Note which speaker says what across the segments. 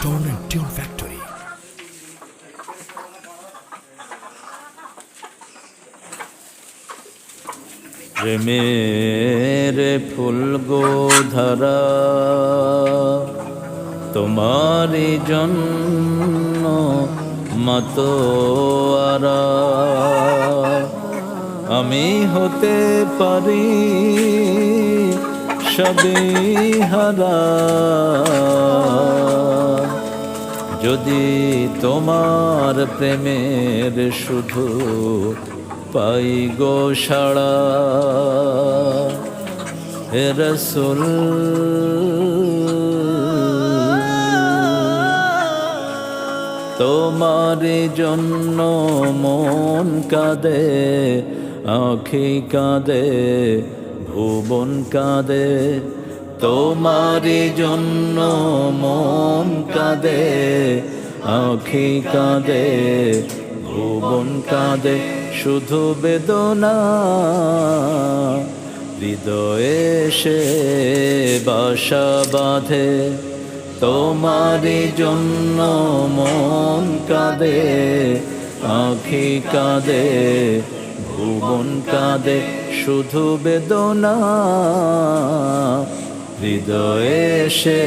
Speaker 1: Tone and Tune Factory.
Speaker 2: প্রেমের ফুল গো ধরা তোমারি জন্য মাতোয়ারা আমি হতে পারি সবই হারা যদি তোমার প্রেমের শুধু পাই গো সাড়া হে রাসূল তোমার জন্য মন কাঁদে আঁখি কাঁদে ভুবন কাঁদে তোমার জন্য মন কাঁদে আঁখি কাঁদে ভুবন কাঁদে শুধু বেদনা হৃদয়ে সে বাসা বাঁধে তোমার জন্য মন কাঁদে আঁখি কাঁদে ভুবন কাঁদে শুধু বেদনা হৃদয়ে সে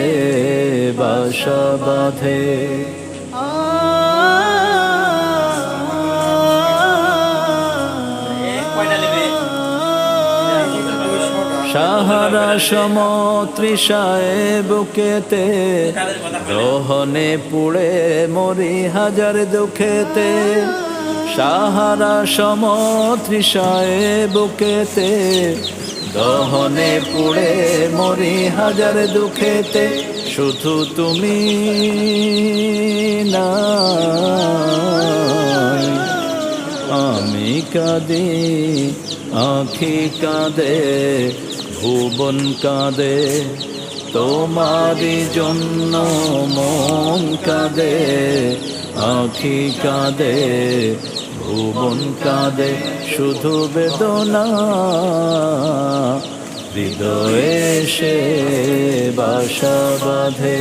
Speaker 2: বাসা বাঁধে সাহারা সমতৃষায় বুকেতে দহনে পুড়ে মরি হাজার দুঃখেতে সাহারা সমতৃষায় বুকেতে দহনে পুড়ে মরি হাজার দুঃখেতে শুধু তুমি না আমি কাঁদি আঁখি কাঁদে ভুবন কাঁদে তোমারি জন্য মন কাঁদে আঁখি কাঁদে ভুবন কাঁদে শুধু বেদনা হৃদয়ে সে বাসা বাঁধে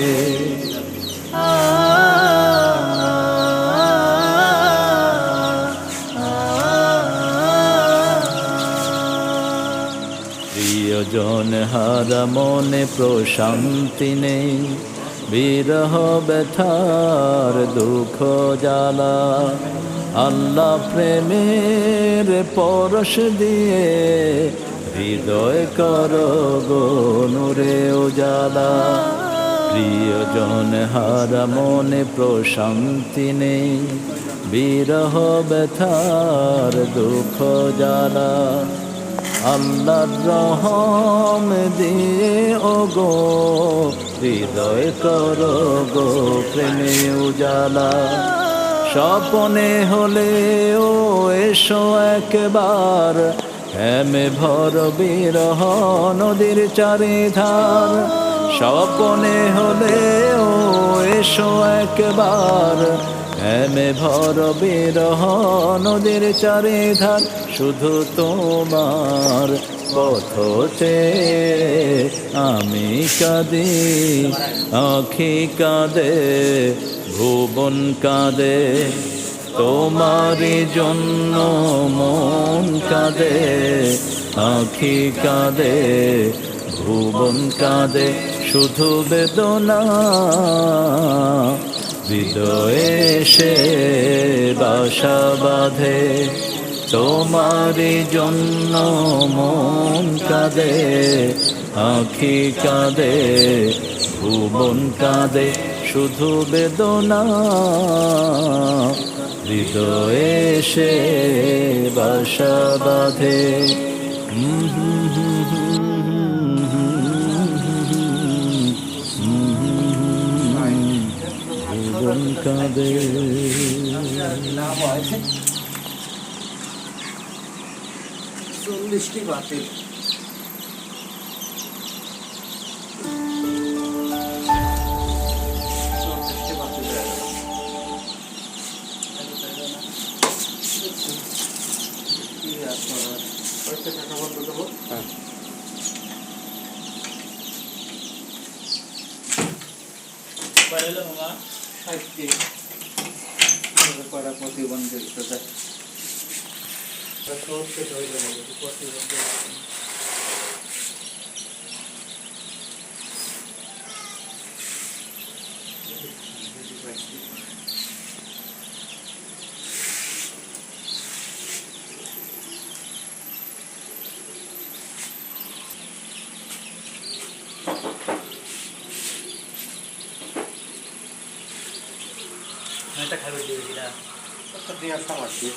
Speaker 2: প্রিয়জন হারা মনে প্রশান্তি নেই বিরহ ব্যথার দুঃখ জ্বালা আল্লাহ প্রেমের পরশ দিয়ে হৃদয় কর গো নূরে উজালা প্রিয়জন হারা মনে প্রশান্তি নেই বিরহ ব্যথার দুঃখ জ্বালা আল্লাহর রহম দিয়ে ও গো হৃদয় কর গো প্রেমে উজালা স্বপনে হলে ও এসো একবার হেমে ভর বিরহ নদীর চারিধার স্বপনে হলে ও এসো একবার হেমে ভর বিরহ নদীর চারিধার শুধু তোমার পথতে আমি কাঁদি আঁখি কাঁদে ভুবন কাঁদে তোমারি জন্য মন কাঁদে আঁখি কাঁদে ভুবন কাঁদে শুধু বেদনা হৃদয়ে সে বাসা বাঁধে তোমারি জন্য মন কাঁদে আঁখি কাঁদে ভুবন কাঁদে শুধু বেদনা হৃদয়ে সে বাসা বাঁধে ভুবন কাঁদে
Speaker 3: 40টি বাতিল
Speaker 1: কয়টা মামা?
Speaker 3: 60টি করা প্রতিবন্ধকতা
Speaker 1: এটা খাবে দিয়ে দিলা
Speaker 3: দিয়ে সামার দিয়ে